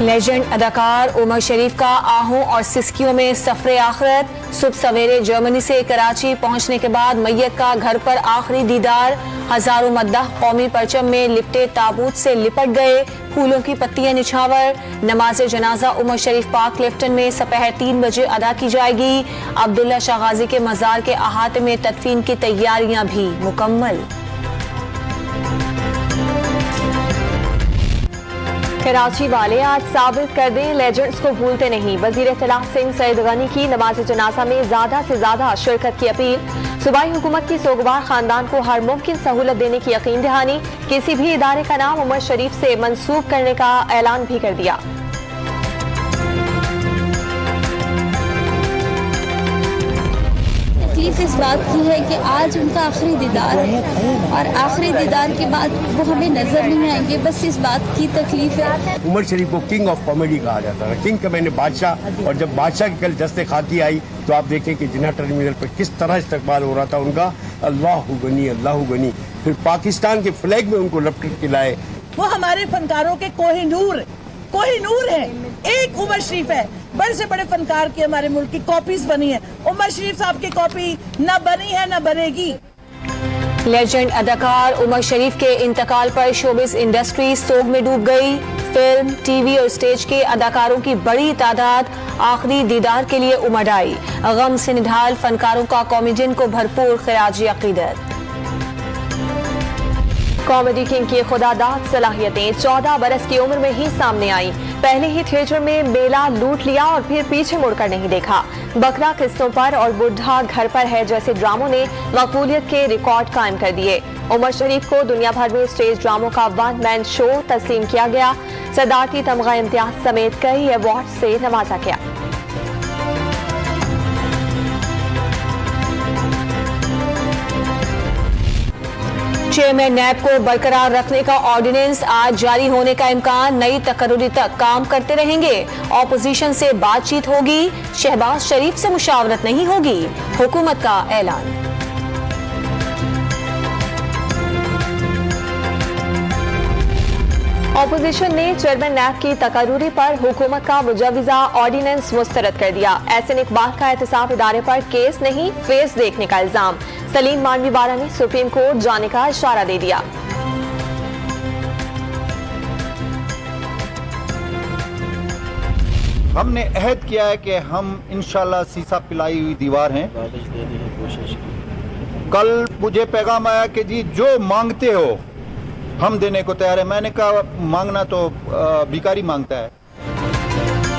Legend अदाकार उमर शरीफ का आहों और सिस्कियों में सफरे आखिरत। सुबह सवेरे जर्मनी से कराची पहुंचने के बाद मैयत का घर पर आखिरी दीदार। हजारों मद्दाह कौमी परचम में लिपटे ताबूत से लिपट गए, फूलों की पत्तियां निछावर। नमाज जनाजा उमर शरीफ पार्क क्लिफ्टन में दोपहर 3 बजे अदा की जाएगी। अब्दुल्ला शाह गाजी के मजार के अहाते में तदफीन की तैयारियां भी मुकम्मल। कराची वाले आज साबित कर दें लेजेंड्स को भूलते नहीं। वजीर इत्तलाह सिंह सईद गनी की नमाज जनाजा में ज्यादा से ज्यादा शिरकत की अपील। सूबाई हुकूमत की सोगवार खानदान को हर मुमकिन सहूलत देने की यकीन दहानी। किसी भी इदारे का नाम उमर शरीफ से मंसूब करने का ऐलान भी कर दिया। तकलीफ इस बात की है कि आज उनका आखिरी दीदार है और आखिरी दीदार के बाद वो हमें नजर नहीं आएंगे, बस इस बात की तकलीफ है। उमर शरीफ को किंग ऑफ कॉमेडी कहा जाता था, किंग का मैंने बादशाह। और जब बादशाह की कल दस्ते खाकी आई तो आप देखें कि जिन्ना टर्मिनल पर किस तरह इस्तकबाल हो रहा था उनका। अल्लाहु गनी अल्लाहु गनी। फिर पाकिस्तान के फ्लैग में उनको लपट के लाए। वो हमारे फनकारों के कोहिनूर है। एक उमर शरीफ है, बड़े से बड़े फनकार की हमारे मुल्क की कॉपीज बनी है। उमर शरीफ साहब की कॉपी न बनी है न बनेगी। लेजेंड अदाकार उमर शरीफ के इंतकाल पर शोबिस इंडस्ट्री सोग में डूब गई। फिल्म, टीवी और स्टेज के अदाकारों की बड़ी तादाद आखिरी दीदार के लिए उमड़ आई। गम से निढाल फनकारों का कॉमेडियन को भरपूर खिराजी अकीदत। कॉमेडी किंग की खुदादाद सलाहियतें 14 बरस की उम्र में ही सामने आई। पहले ही थिएटर में मेला लूट लिया और फिर पीछे मुड़कर नहीं देखा। बकरा किस्तों पर और बुढ़ा घर पर है जैसे ड्रामों ने मकबूलियत के रिकॉर्ड कायम कर दिए। उमर शरीफ को दुनिया भर में स्टेज ड्रामों का 1 मैन शो तस्लीम किया गया। सदारती तमगा इम्तियाज समेत कई अवार्ड से नवाजा गया। चेयरमैन नैब को बरकरार रखने का ऑर्डिनेंस आज जारी होने का इम्कान। नई तकर्री तक काम करते रहेंगे। ऑपोजिशन से बातचीत होगी, शहबाज शरीफ से मुशावरत नहीं होगी, हुकूमत का ऐलान। ऑपोजिशन ने चेयरमैन नैब की तकर्री पर हुकूमत का मुजवजा ऑर्डिनेंस मुस्तरद कर दिया। एहसन इकबाल का एहतसाब इदारे पर केस नहीं फेस देखने का इल्जाम। सलीम मानवी बारा ने सुप्रीम कोर्ट जाने का इशारा दे दिया। हमने अहद किया है कि हम इंशाल्लाह सीसा पिलाई हुई दीवार हैं। कल मुझे पैगाम आया कि जी जो मांगते हो हम देने को तैयार है। मैंने कहा मांगना तो भिखारी मांगता है।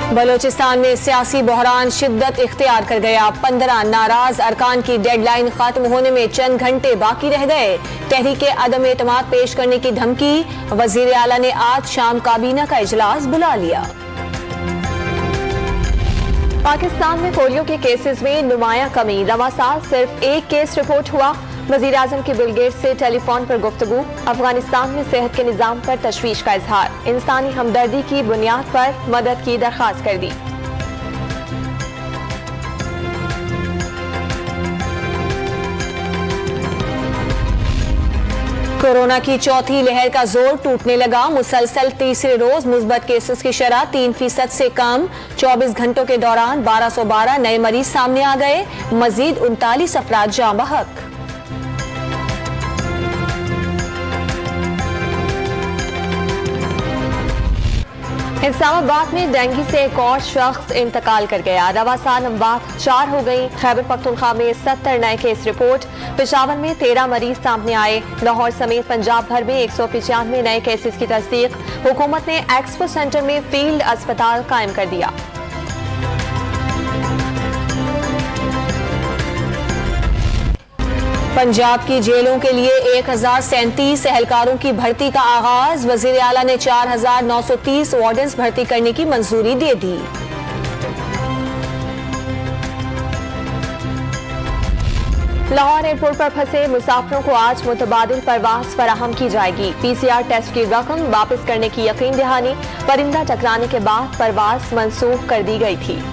बलोचिस्तान में सियासी बहरान शिद्दत इख्तियार कर गया। 15 नाराज अरकान की डेडलाइन खत्म होने में चंद घंटे बाकी रह गए। तहरीके अदम एतमाद पेश करने की धमकी। वजीर आला ने आज शाम काबीना का इजलास बुला लिया। पाकिस्तान में पोलियो के केसेस में नुमाया कमी। रवा साल सिर्फ एक केस रिपोर्ट हुआ। वजीर आजम की बिल गेट्स से टेलीफोन पर गुफ्तगू। अफगानिस्तान में सेहत के निजाम पर तशवीश का इजहार। इंसानी हमदर्दी की बुनियाद पर मदद की दरख्वास्त कर दी। कोरोना की चौथी लहर का जोर टूटने लगा। मुसलसल तीसरे रोज मुस्बत केसेस की शरह 3% से कम। 24 घंटों के दौरान 1212 नए मरीज सामने आ गए। मजीद 39 अफराद जाँ बहक। इस्लामाबाद में डेंगू से एक और शख्स इंतकाल कर गया। रवासाल अमवात 4 हो गई। खैबर पख्तूनख्वा में 70 नए केस रिपोर्ट। पेशावर में 13 मरीज सामने आए। लाहौर समेत पंजाब भर में 195 नए केसेस की तस्दीक। हुकूमत ने एक्सपो सेंटर में फील्ड अस्पताल कायम कर दिया। पंजाब की जेलों के लिए 1037 एहलकारों की भर्ती का आगाज। वजीर आला ने 4930 वार्डन्स भर्ती करने की मंजूरी दे दी। लाहौर एयरपोर्ट पर फंसे मुसाफिरों को आज मुतबादिल परवाज फराहम की जाएगी। PCR टेस्ट की रकम वापस करने की यकीन दहानी। परिंदा टकराने के बाद परवाज मंसूख कर दी गई थी।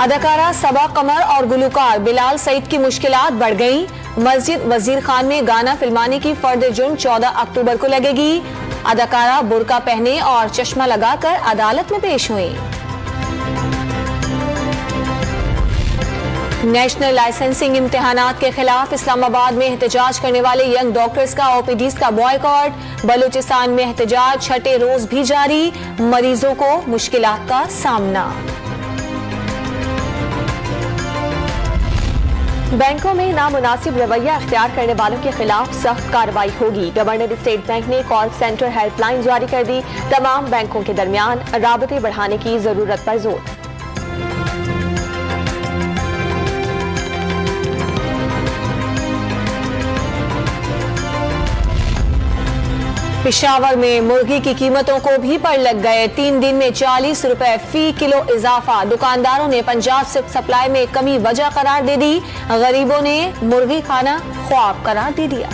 अदाकारा सबा कमर और गुलूकार बिलाल सईद की मुश्किलात बढ़ गईं। मस्जिद वजीर खान में गाना फिल्माने की फर्द जुर्म 14 अक्टूबर को लगेगी। अदाकारा बुर्का पहने और चश्मा लगाकर अदालत में पेश हुई। नेशनल लाइसेंसिंग इम्तिहानात के खिलाफ इस्लामाबाद में एहतजाज करने वाले यंग डॉक्टर्स का ओपीडीज का बॉयकॉट। बलूचिस्तान में एहतजाज छठे रोज भी जारी। मरीजों को मुश्किलात का सामना। बैंकों में नामुनासिब रवैया अख्तियार करने वालों के खिलाफ सख्त कार्रवाई होगी। गवर्नर स्टेट बैंक ने कॉल सेंटर हेल्पलाइन जारी कर दी। तमाम बैंकों के दरमियान राबते बढ़ाने की जरूरत पर जोर। पेशावर में मुर्गी की कीमतों को भी पर लग गए। 3 दिन में 40 रुपए फी किलो इजाफा। दुकानदारों ने पंजाब सिर्फ सप्लाई में कमी वजह करार दे दी। गरीबों ने मुर्गी खाना ख्वाब करार दे दिया।